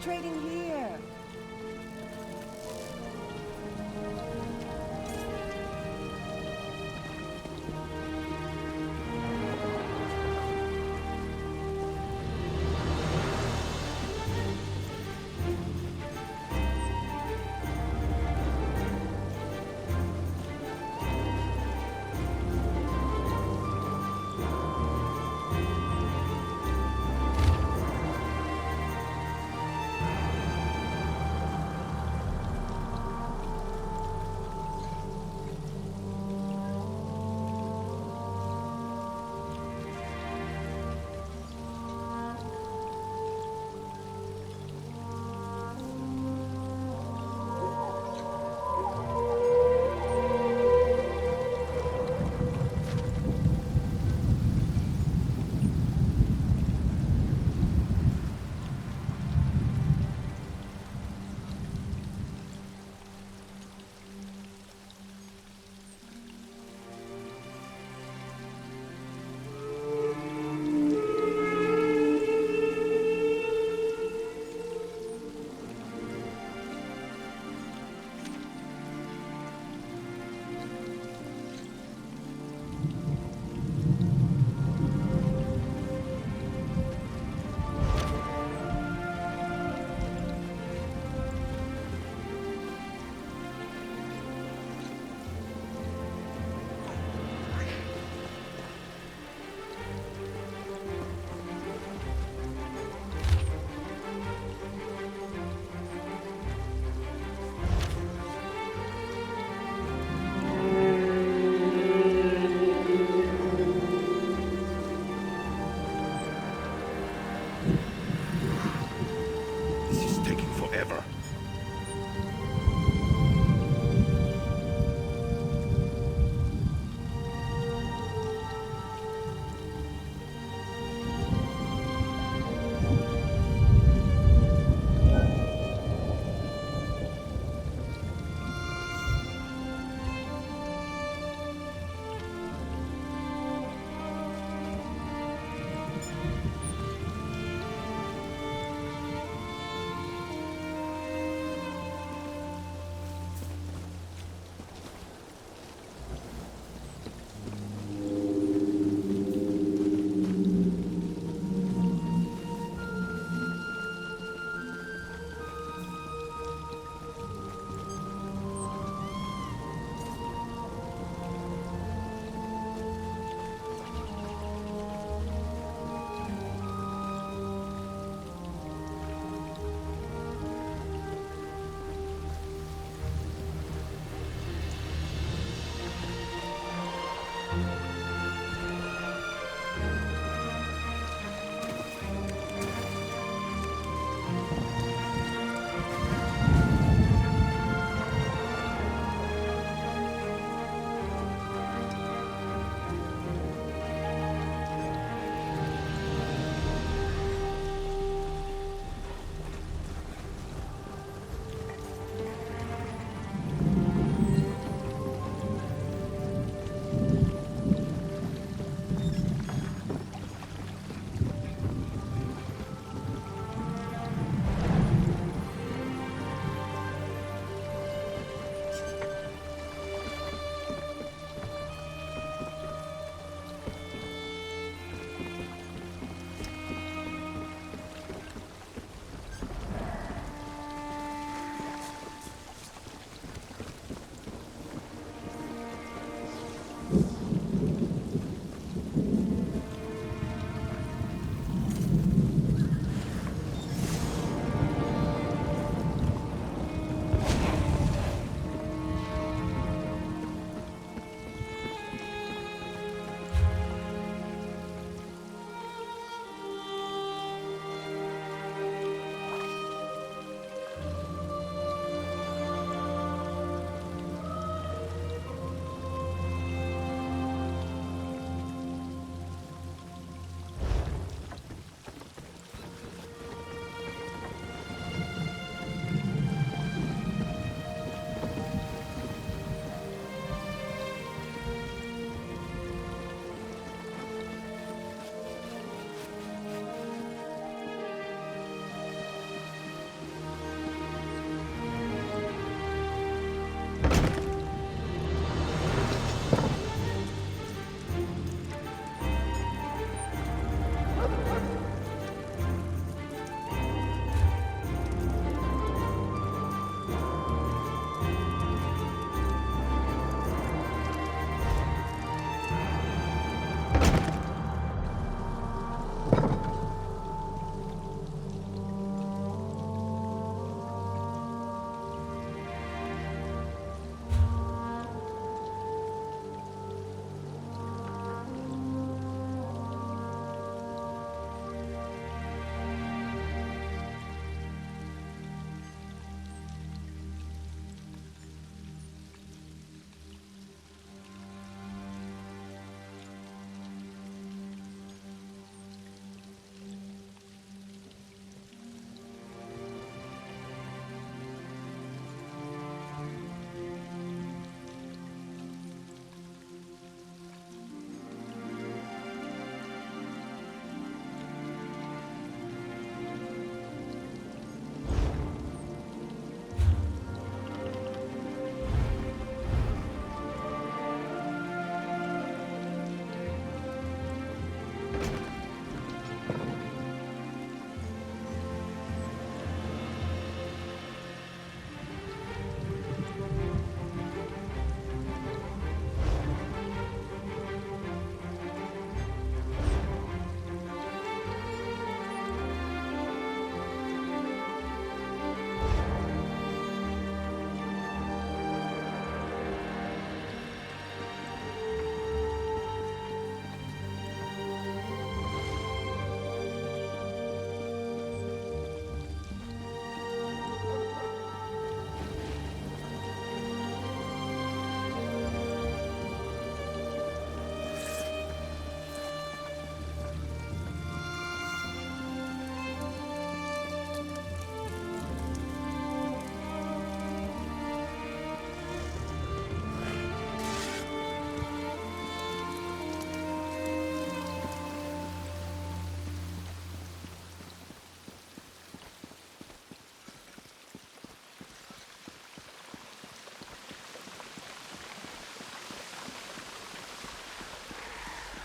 trading here.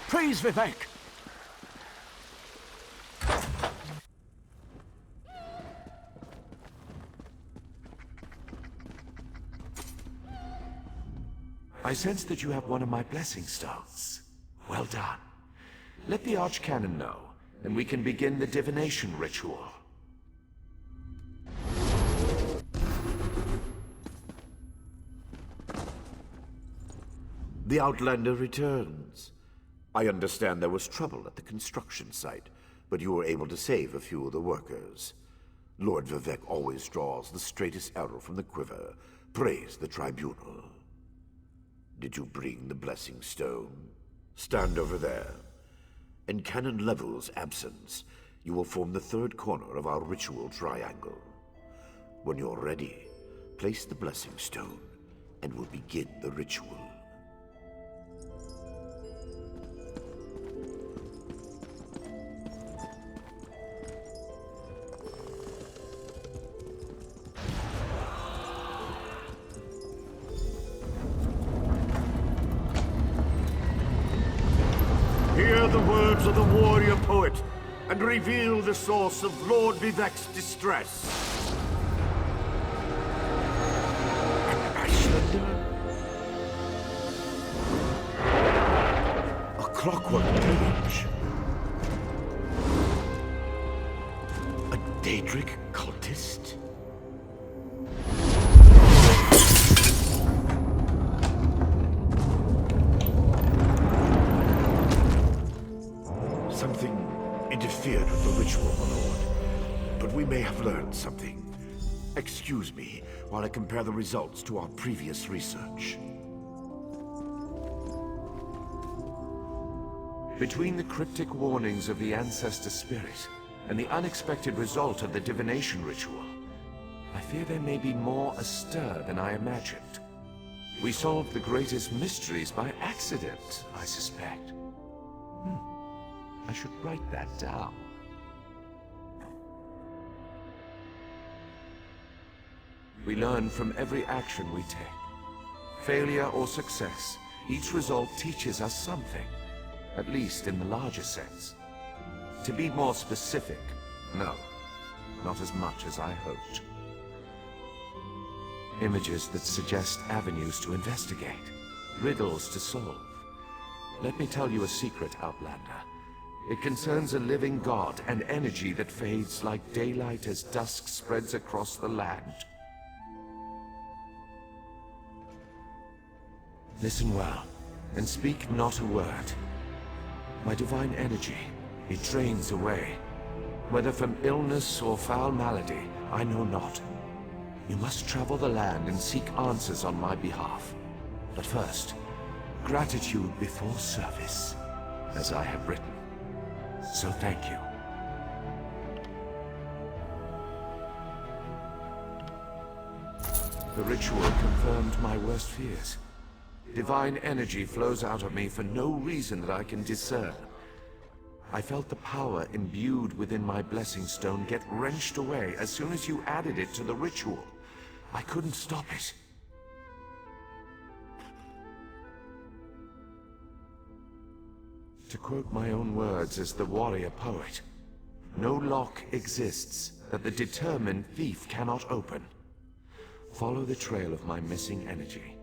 Praise Vivek! I sense that you have one of my blessing stones. Well done. Let the Archcanon know, and we can begin the divination ritual. The Outlander returns. I understand there was trouble at the construction site, but you were able to save a few of the workers. Lord Vivek always draws the straightest arrow from the quiver. Praise the Tribunal. Did you bring the Blessing Stone? Stand over there. In Canon Level's absence, you will form the third corner of our ritual triangle. When you're ready, place the Blessing Stone, and we'll begin the ritual. Hear the words of the warrior poet, and reveal the source of Lord Vivek's distress. An Ashlander? A clockwork page? A Daedric cultist? Something interfered with the ritual, my lord. But we may have learned something. Excuse me while I compare the results to our previous research. Between the cryptic warnings of the Ancestor Spirit and the unexpected result of the divination ritual, I fear there may be more astir than I imagined. We solved the greatest mysteries by accident, I suspect. I should write that down. We learn from every action we take. Failure or success, each result teaches us something, at least in the larger sense. To be more specific, no, not as much as I hoped. Images that suggest avenues to investigate, riddles to solve. Let me tell you a secret, Outlander. It concerns a living god and energy that fades like daylight as dusk spreads across the land. Listen well, and speak not a word. My divine energy, it drains away. Whether from illness or foul malady, I know not. You must travel the land and seek answers on my behalf. But first, gratitude before service, as I have written. So thank you. The ritual confirmed my worst fears. Divine energy flows out of me for no reason that I can discern. I felt the power imbued within my blessing stone get wrenched away as soon as you added it to the ritual. I couldn't stop it. To quote my own words as the warrior poet, no lock exists that the determined thief cannot open. Follow the trail of my missing energy,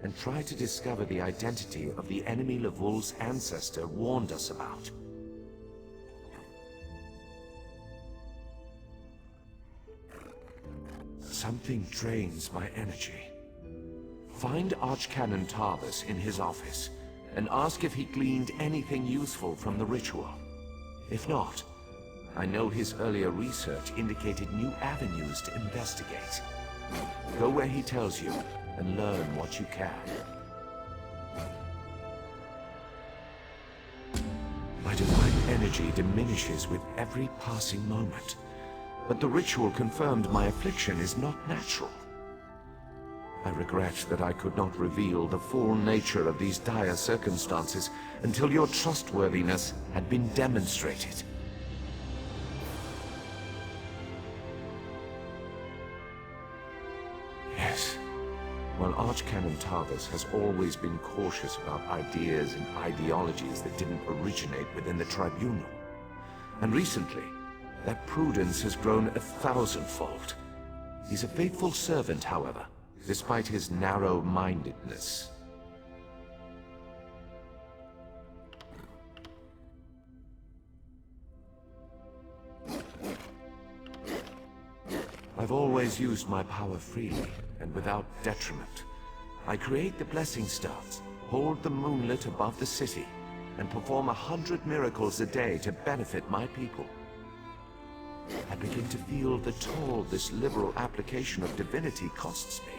and try to discover the identity of the enemy Levul's ancestor warned us about. Something drains my energy. Find Archcanon Tarbus in his office, and ask if he gleaned anything useful from the ritual. If not, I know his earlier research indicated new avenues to investigate. Go where he tells you, and learn what you can. My divine energy diminishes with every passing moment, but the ritual confirmed my affliction is not natural. I regret that I could not reveal the full nature of these dire circumstances until your trustworthiness had been demonstrated. Yes, While Archcanon Tarvis has always been cautious about ideas and ideologies that didn't originate within the Tribunal. And recently, that prudence has grown 1,000-fold. He's a faithful servant, however, despite his narrow-mindedness. I've always used my power freely, and without detriment. I create the blessing stars, hold the moonlit above the city, and perform 100 miracles a day to benefit my people. I begin to feel the toll this liberal application of divinity costs me.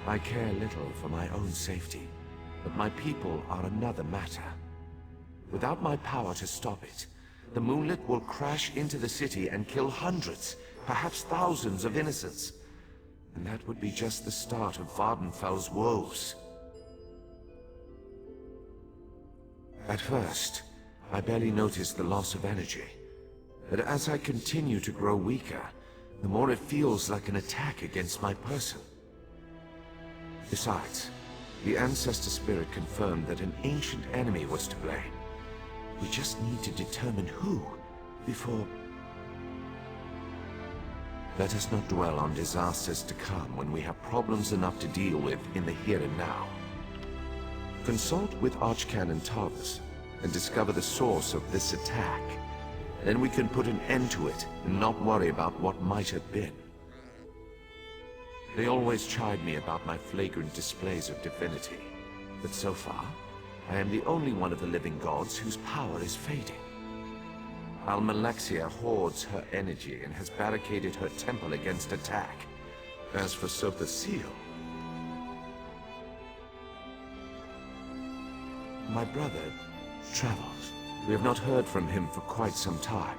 I care little for my own safety, but my people are another matter. Without my power to stop it, the moonlit will crash into the city and kill hundreds, perhaps thousands of innocents. And that would be just the start of Vardenfell's woes. At first, I barely noticed the loss of energy. But as I continue to grow weaker, the more it feels like an attack against my person. Besides, the Ancestor Spirit confirmed that an ancient enemy was to blame. We just need to determine who, before... Let us not dwell on disasters to come when we have problems enough to deal with in the here and now. Consult with Archcanon Tarvis and discover the source of this attack. Then we can put an end to it and not worry about what might have been. They always chide me about my flagrant displays of divinity, but so far, I am the only one of the living gods whose power is fading. Almalexia hoards her energy and has barricaded her temple against attack. As for Sotha Seal... My brother travels. We have not heard from him for quite some time,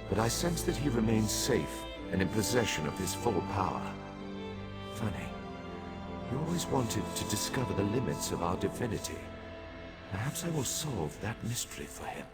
but I sense that he remains safe and in possession of his full power. Funny. You always wanted to discover the limits of our divinity. Perhaps I will solve that mystery for him.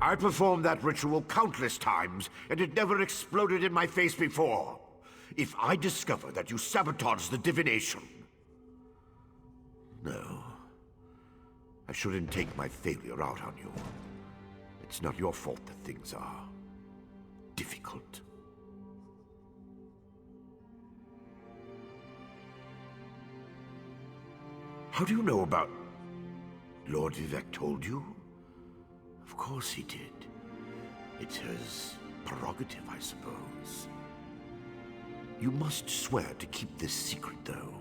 I performed that ritual countless times, and it never exploded in my face before. If I discover that you sabotaged the divination... No. I shouldn't take my failure out on you. It's not your fault that things are... difficult. How do you know about... Lord Vivec told you? Of course he did. It's his prerogative, I suppose. You must swear to keep this secret, though.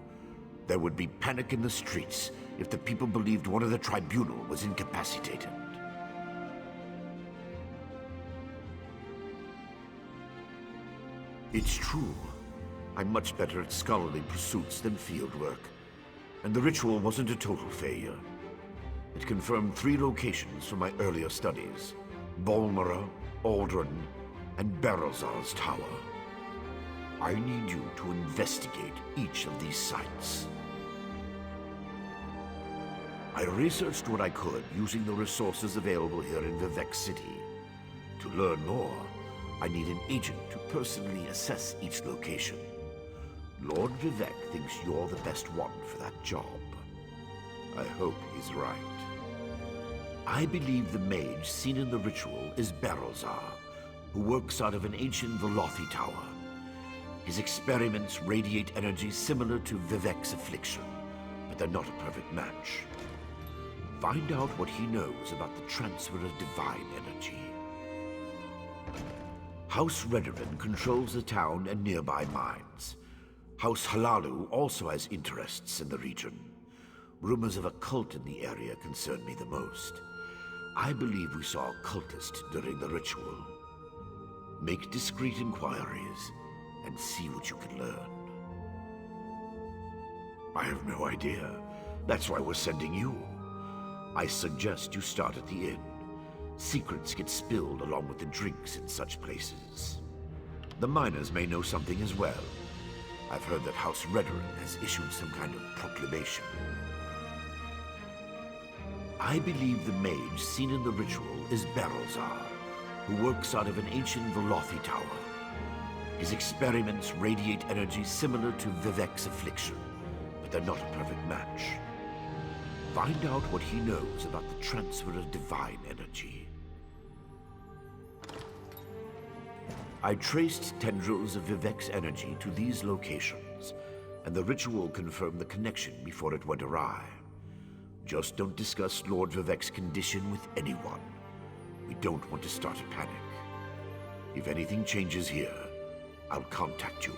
There would be panic in the streets if the people believed one of the Tribunal was incapacitated. It's true. I'm much better at scholarly pursuits than fieldwork. And the ritual wasn't a total failure. It confirmed 3 locations from my earlier studies: Bolmora, Aldrin, and Berelzar's Tower. I need you to investigate each of these sites. I researched what I could using the resources available here in Vivec City. To learn more, I need an agent to personally assess each location. Lord Vivec thinks you're the best one for that job. I hope he's right. I believe the mage seen in the ritual is Berelzar, who works out of an ancient Velothi tower. His experiments radiate energy similar to Vivec's affliction, but they're not a perfect match. Find out what he knows about the transfer of divine energy. House Redoran controls the town and nearby mines. House Halalu also has interests in the region. Rumors of a cult in the area concern me the most. I believe we saw a cultist during the ritual. Make discreet inquiries and see what you can learn. I have no idea. That's why we're sending you. I suggest you start at the inn. Secrets get spilled along with the drinks in such places. The miners may know something as well. I've heard that House Redoran has issued some kind of proclamation. I believe the mage seen in the ritual is Barrelzar, who works out of an ancient Velothi tower. His experiments radiate energy similar to Vivek's affliction, but they're not a perfect match. Find out what he knows about the transfer of divine energy. I traced tendrils of Vivek's energy to these locations, and the ritual confirmed the connection before it went awry. Just don't discuss Lord Vivek's condition with anyone. We don't want to start a panic. If anything changes here, I'll contact you.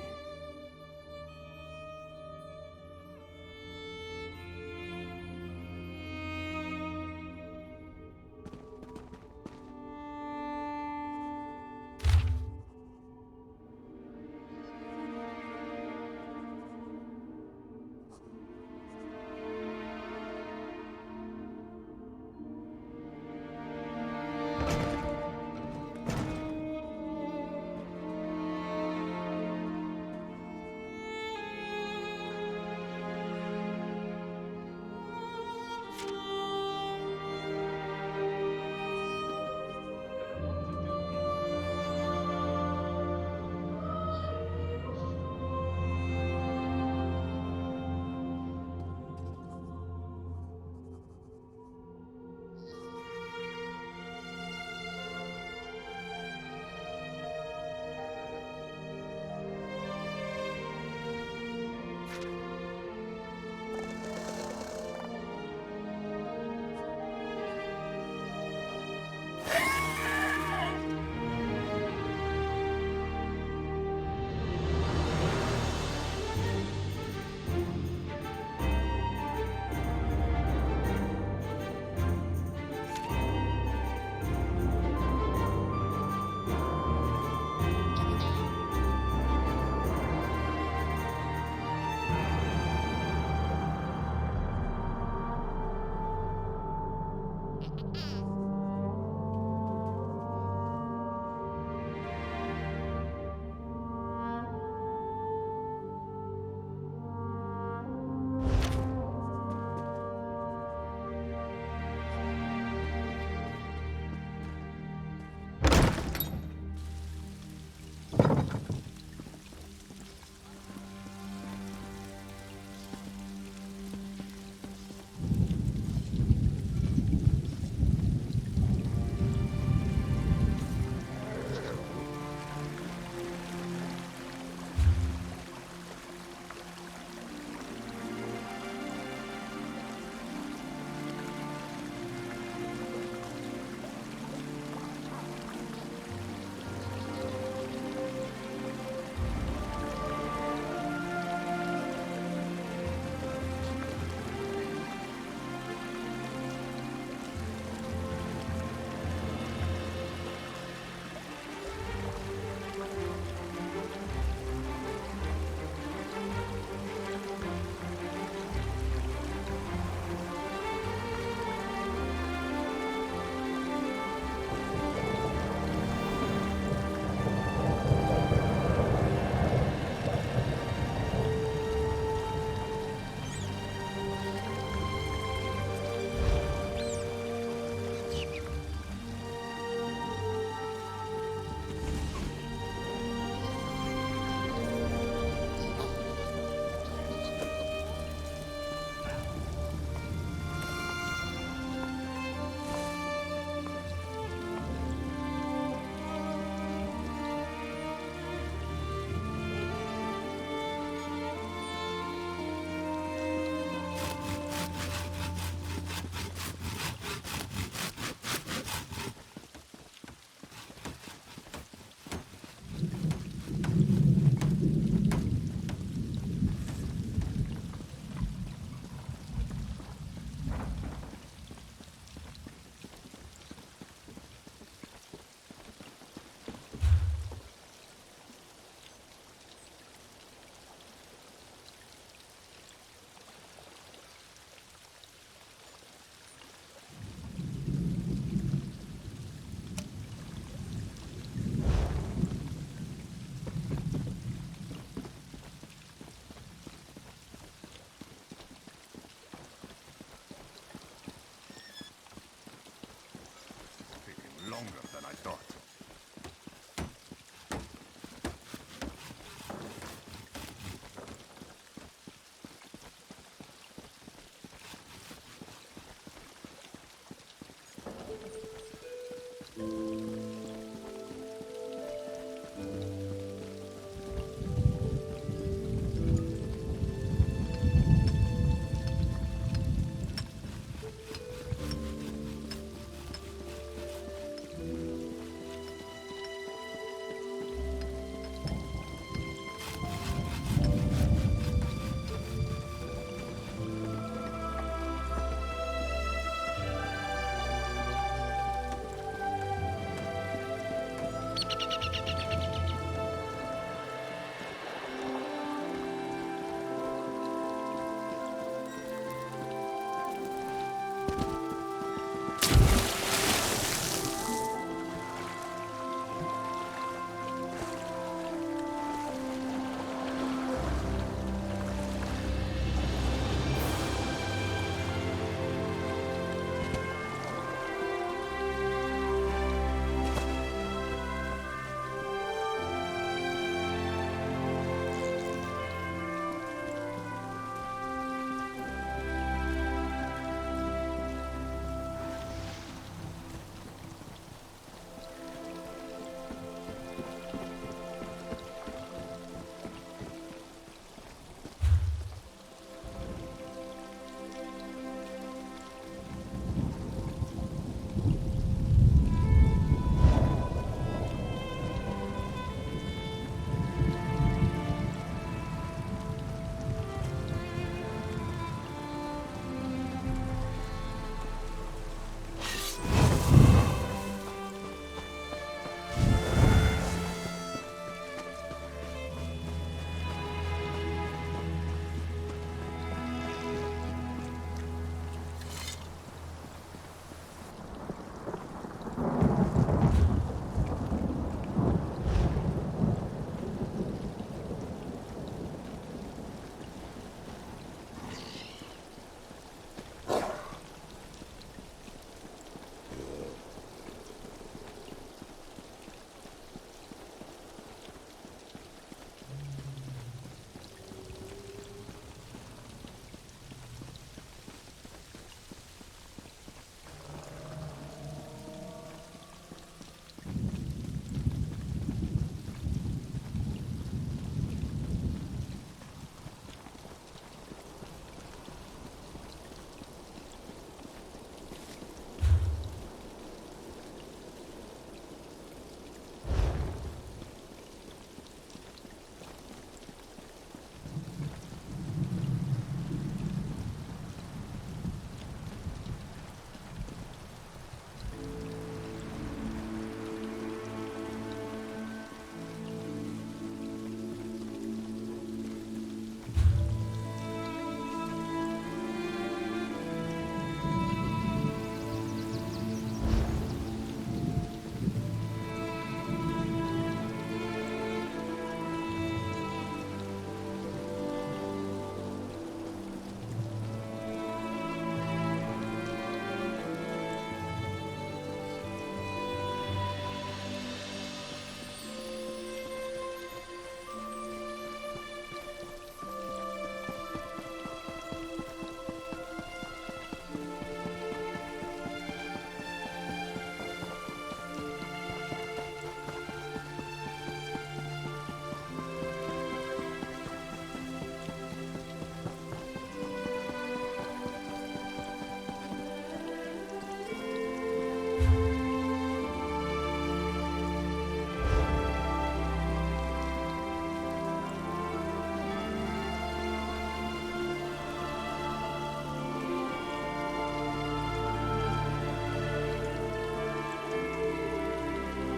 longer than I thought.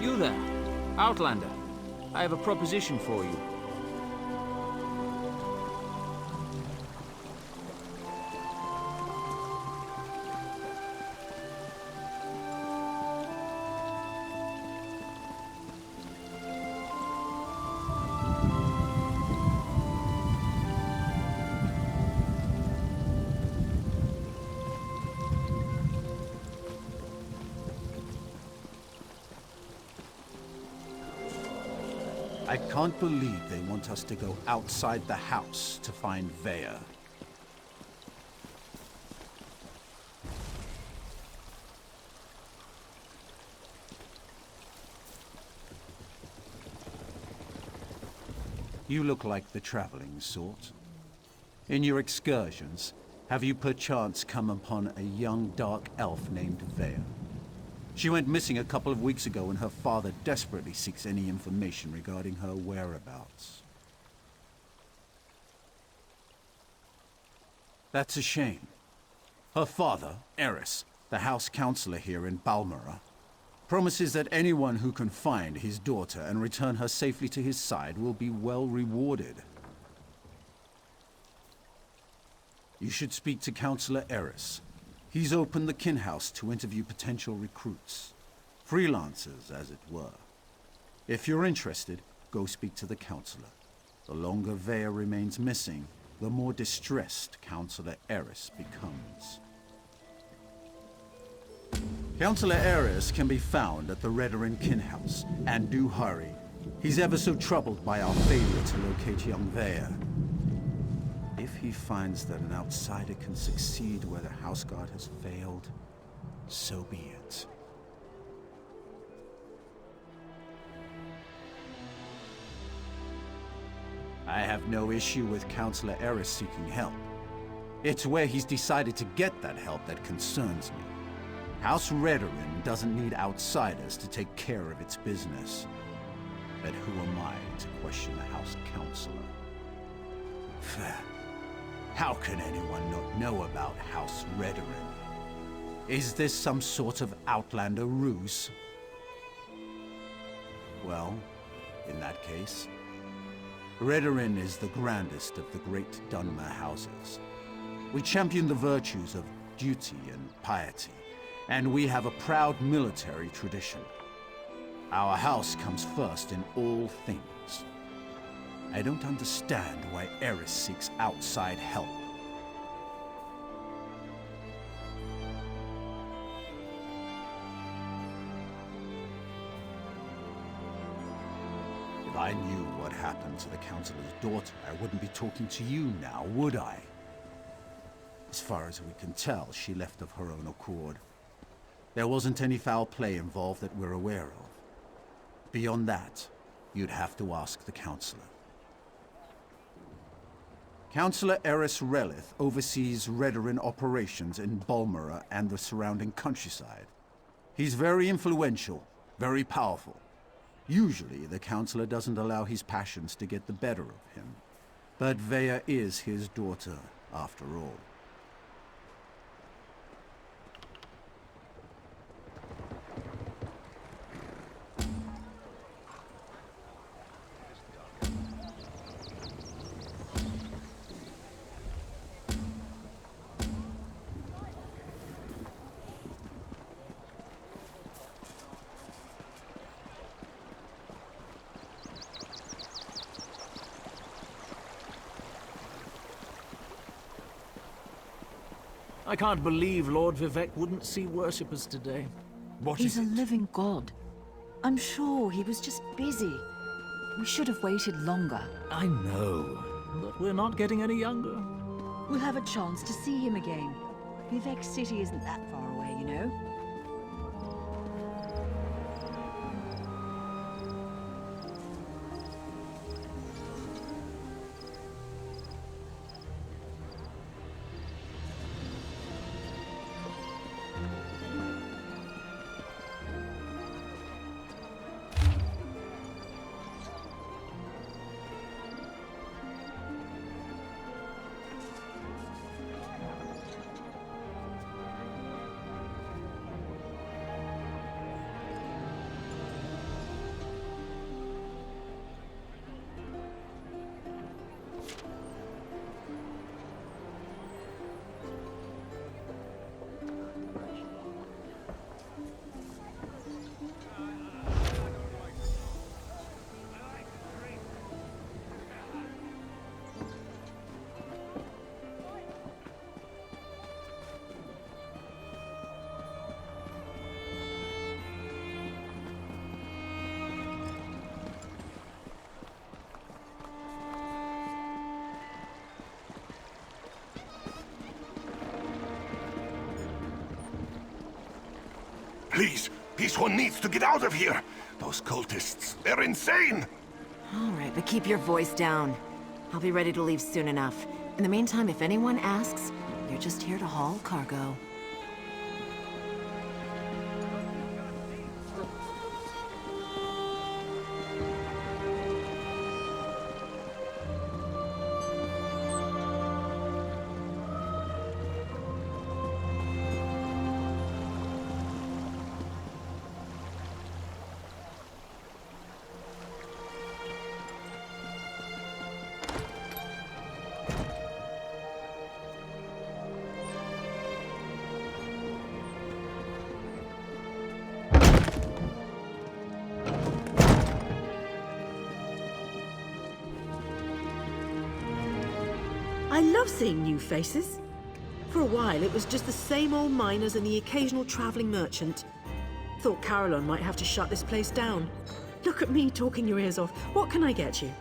You there, Outlander. I have a proposition for you. I can't believe they want us to go outside the house to find Vea. You look like the traveling sort. In your excursions, have you perchance come upon a young dark elf named Vea? She went missing a couple of weeks ago and her father desperately seeks any information regarding her whereabouts. That's a shame. Her father, Eris, the house counselor here in Balmora, promises that anyone who can find his daughter and return her safely to his side will be well rewarded. You should speak to Counselor Eris. He's opened the kin house to interview potential recruits. Freelancers, as it were. If you're interested, go speak to the counselor. The longer Vea remains missing, the more distressed Counselor Eris becomes. Counselor Eris can be found at the Redarin kin house, and do hurry. He's ever so troubled by our failure to locate young Vea. If he finds that an outsider can succeed where the house guard has failed, so be it. I have no issue with Counselor Eris seeking help. It's where he's decided to get that help that concerns me. House Redarin doesn't need outsiders to take care of its business. But who am I to question the House Counselor? How can anyone not know about House Redarin? Is this some sort of Outlander ruse? Well, in that case, Redarin is the grandest of the great Dunmer houses. We champion the virtues of duty and piety, and we have a proud military tradition. Our house comes first in all things. I don't understand why Eris seeks outside help. If I knew what happened to the Counselor's daughter, I wouldn't be talking to you now, would I? As far as we can tell, she left of her own accord. There wasn't any foul play involved that we're aware of. Beyond that, you'd have to ask the Counselor. Counselor Eris Relith oversees Redarin operations in Balmora and the surrounding countryside. He's very influential, very powerful. Usually, the Counselor doesn't allow his passions to get the better of him. But Vea is his daughter, after all. I can't believe Lord Vivec wouldn't see worshippers today. What He's is a it? living god. I'm sure he was just busy. We should have waited longer. I know, but we're not getting any younger. We'll have a chance to see him again. Vivec City isn't that far away, you know? Please, this one needs to get out of here. Those cultists, they're insane. All right, but keep your voice down. I'll be ready to leave soon enough. In the meantime, if anyone asks, you're just here to haul cargo. I love seeing new faces. For a while, it was just the same old miners and the occasional traveling merchant. Thought Caroline might have to shut this place down. Look at me talking your ears off. What can I get you?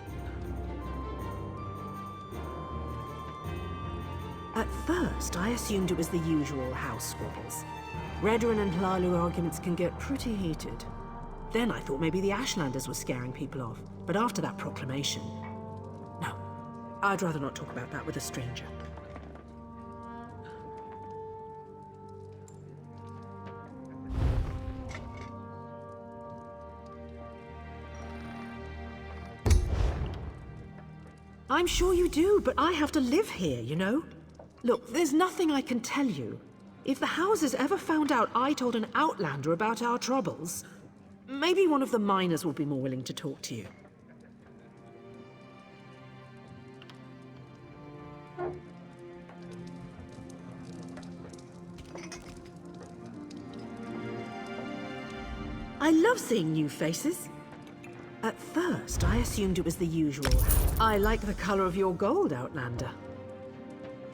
At first, I assumed it was the usual house squabbles. Redoran and Hlalu arguments can get pretty heated. Then I thought maybe the Ashlanders were scaring people off. But after that proclamation... No, I'd rather not talk about that with a stranger. I'm sure you do, but I have to live here, you know? Look, there's nothing I can tell you. If the houses ever found out I told an outlander about our troubles, maybe one of the miners will be more willing to talk to you. I love seeing new faces. At first, I assumed it was the usual. I like the color of your gold, Outlander.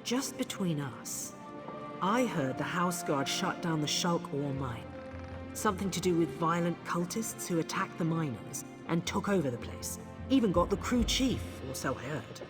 Just between us, I heard the House Guard shut down the Shulk ore mine. Something to do with violent cultists who attacked the miners and took over the place. Even got the crew chief, or so I heard.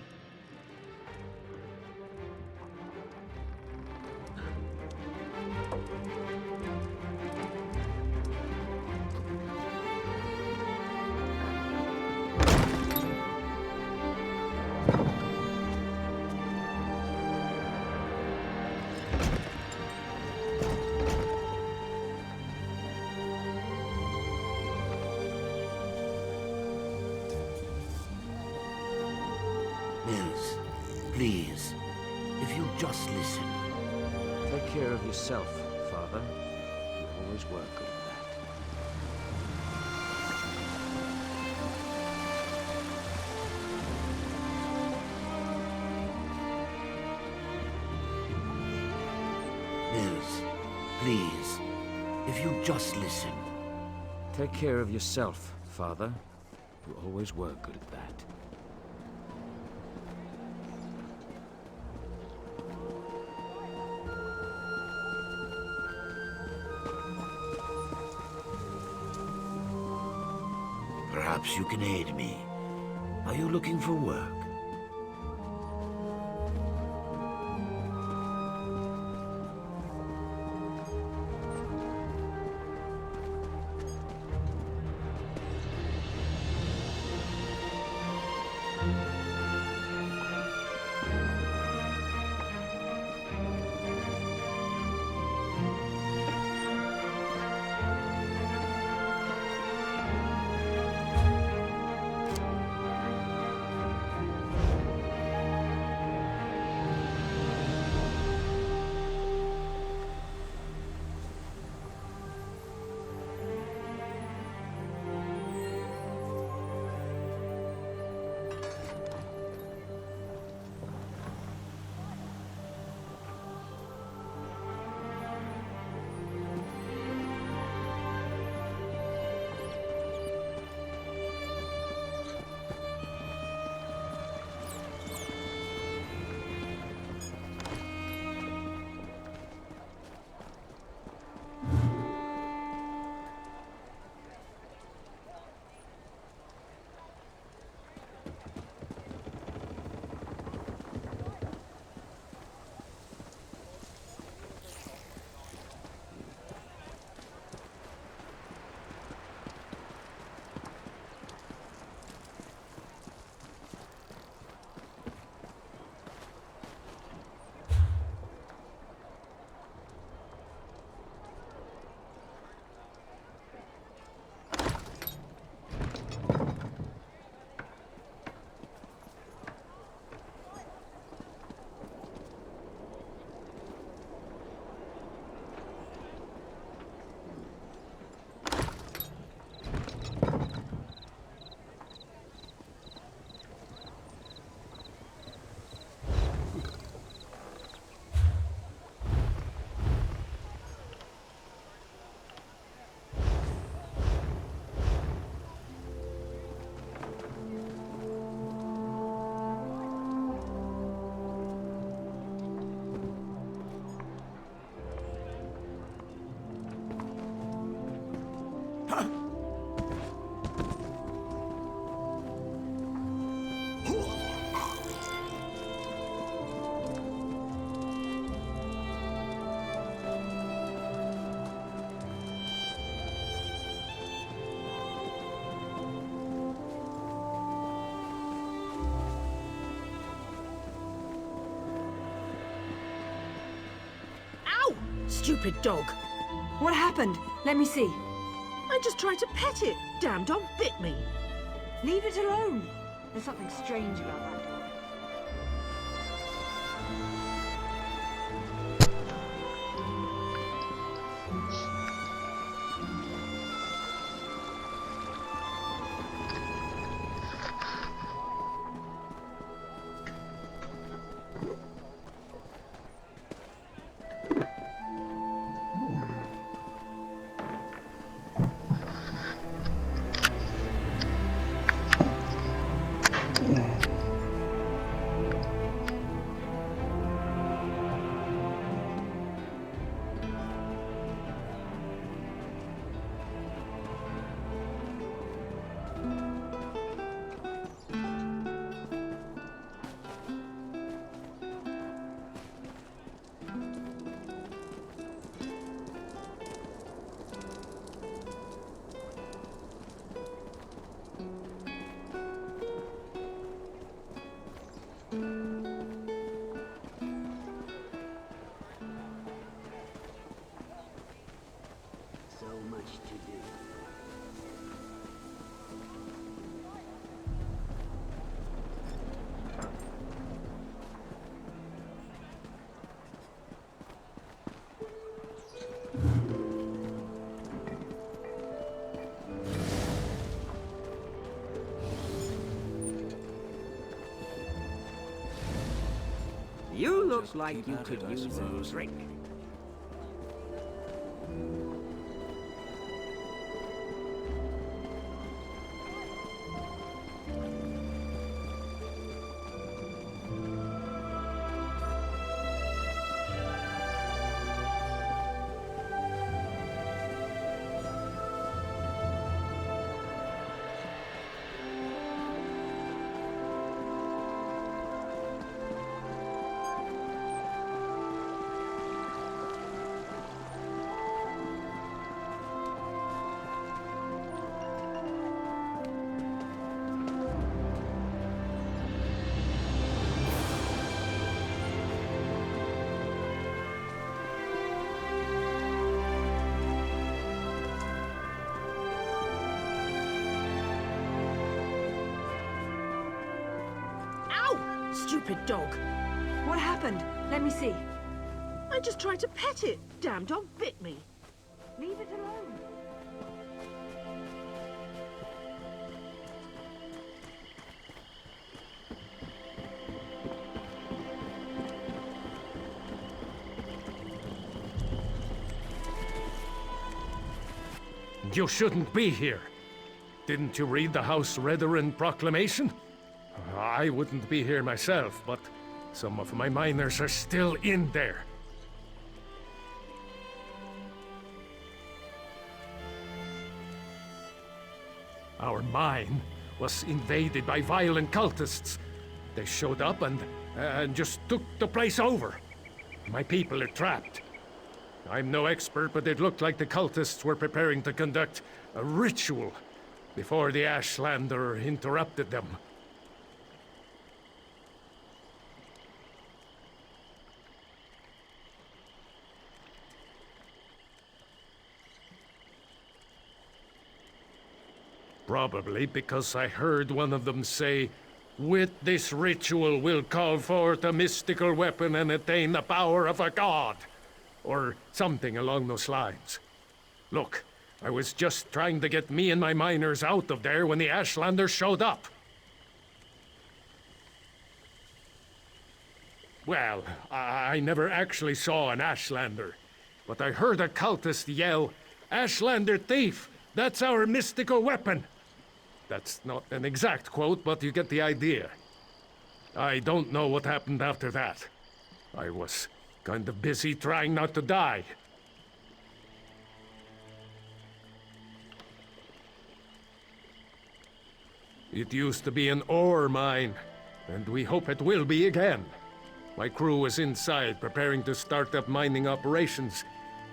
Please, if you'll just listen. Take care of yourself, Father. You always were good at that. Nils, please, if you'll just listen. Take care of yourself, Father. You always were good at that. Perhaps you can aid me. Are you looking for work? Stupid dog. What happened? Let me see. I just tried to pet it. Damn dog bit me. Leave it alone. There's something strange about that dog. You look like you could use a drink. Stupid dog. What happened? Let me see. I just tried to pet it. Damn dog bit me. Leave it alone. You shouldn't be here. Didn't you read the House Redarin proclamation? I wouldn't be here myself, but some of my miners are still in there. Our mine was invaded by violent cultists. They showed up and just took the place over. My people are trapped. I'm no expert, but it looked like the cultists were preparing to conduct a ritual before the Ashlander interrupted them. Probably because I heard one of them say, "With this ritual we'll call forth a mystical weapon and attain the power of a god." Or something along those lines. Look, I was just trying to get me and my miners out of there when the Ashlanders showed up. Well, I never actually saw an Ashlander, but I heard a cultist yell, "Ashlander thief! That's our mystical weapon!" That's not an exact quote, but you get the idea. I don't know what happened after that. I was kind of busy trying not to die. It used to be an ore mine, and we hope it will be again. My crew was inside preparing to start up mining operations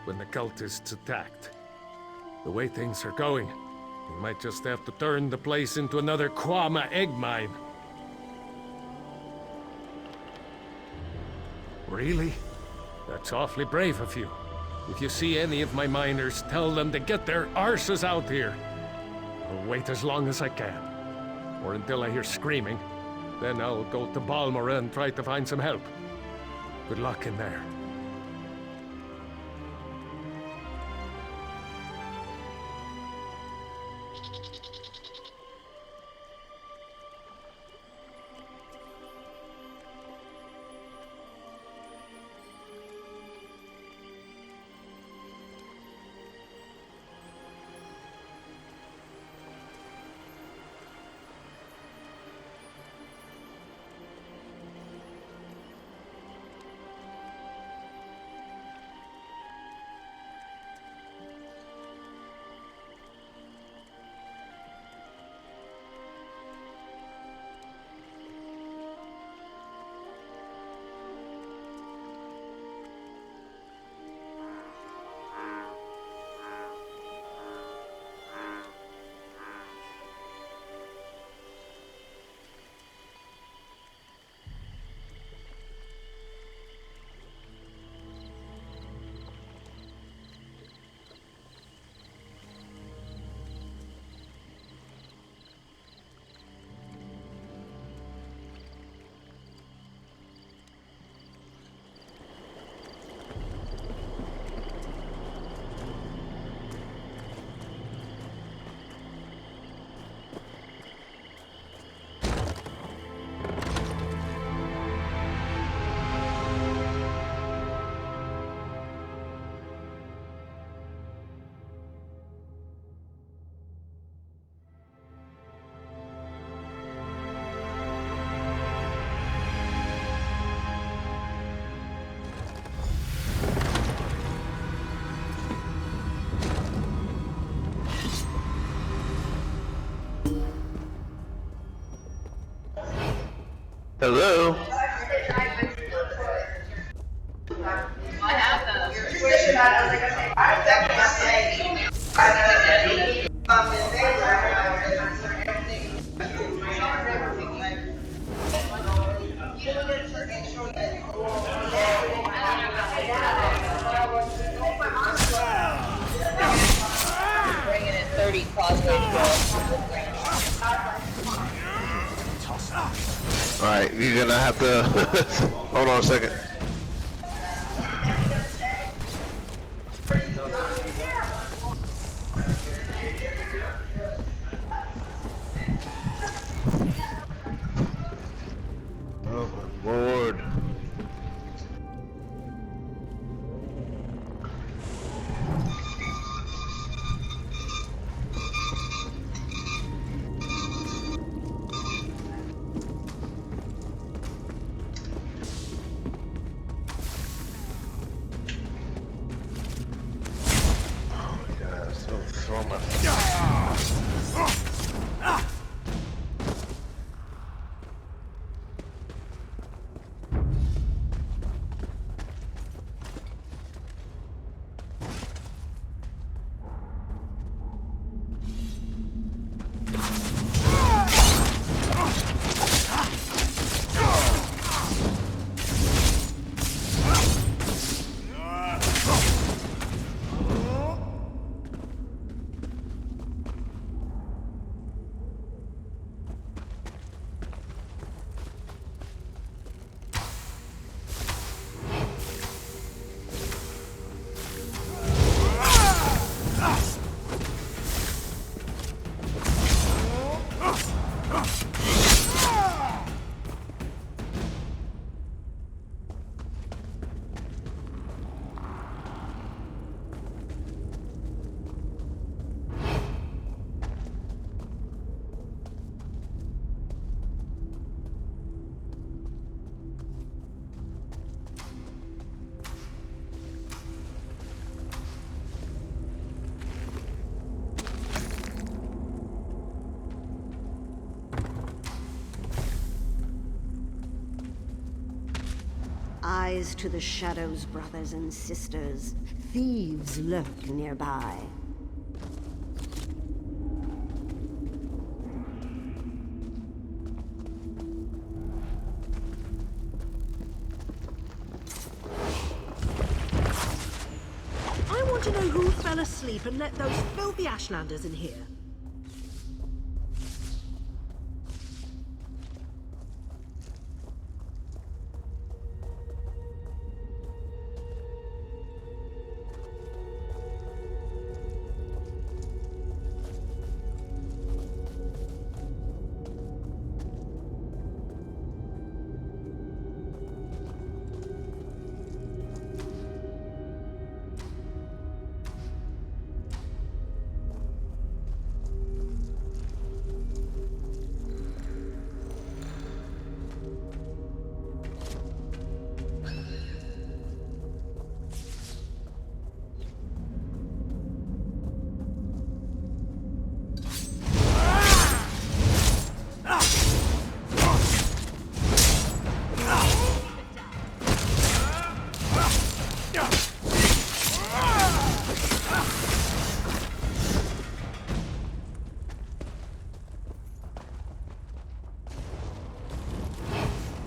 when the cultists attacked. The way things are going, we might just have to turn the place into another Kwama egg mine. Really? That's awfully brave of you. If you see any of my miners, tell them to get their arses out here. I'll wait as long as I can. Or until I hear screaming. Then I'll go to Balmora and try to find some help. Good luck in there. Hello? Bringing in 30 Causeway. Alright, you're gonna have to hold on a second. Oh my lord. Rise to the shadows, brothers and sisters. Thieves lurk nearby. I want to know who fell asleep and let those filthy Ashlanders in here.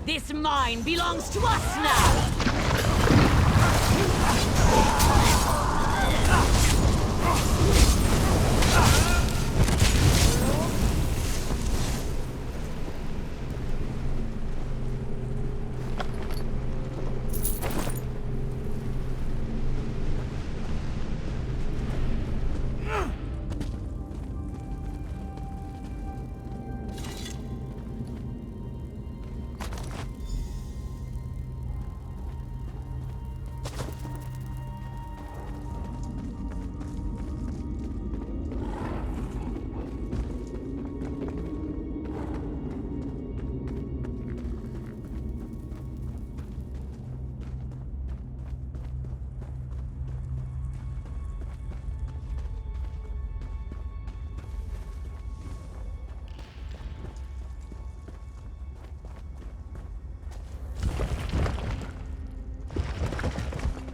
This mine belongs to us now!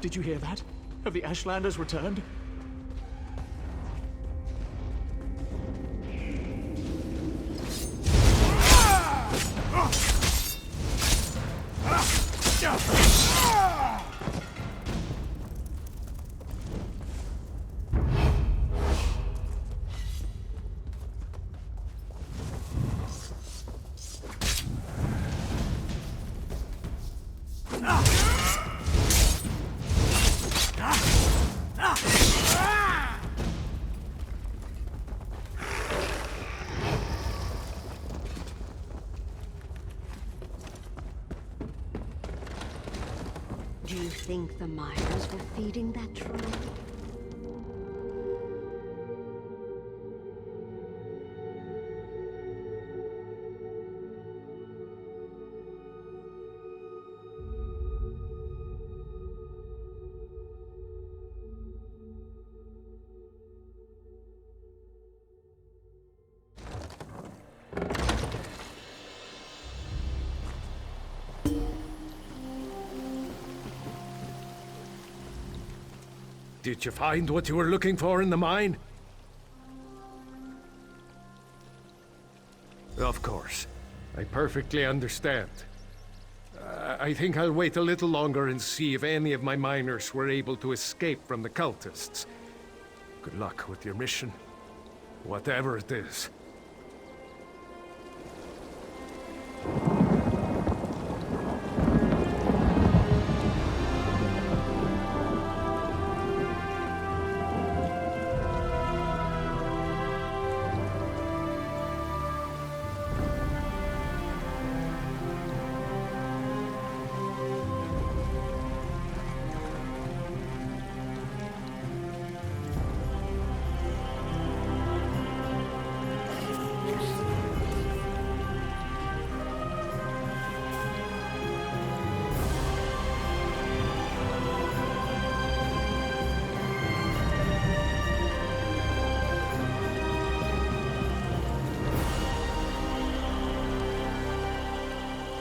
Did you hear that? Have the Ashlanders returned? Do you think the miners were feeding that troll? Did you find what you were looking for in the mine? Of course. I perfectly understand. I think I'll wait a little longer and see if any of my miners were able to escape from the cultists. Good luck with your mission, whatever it is.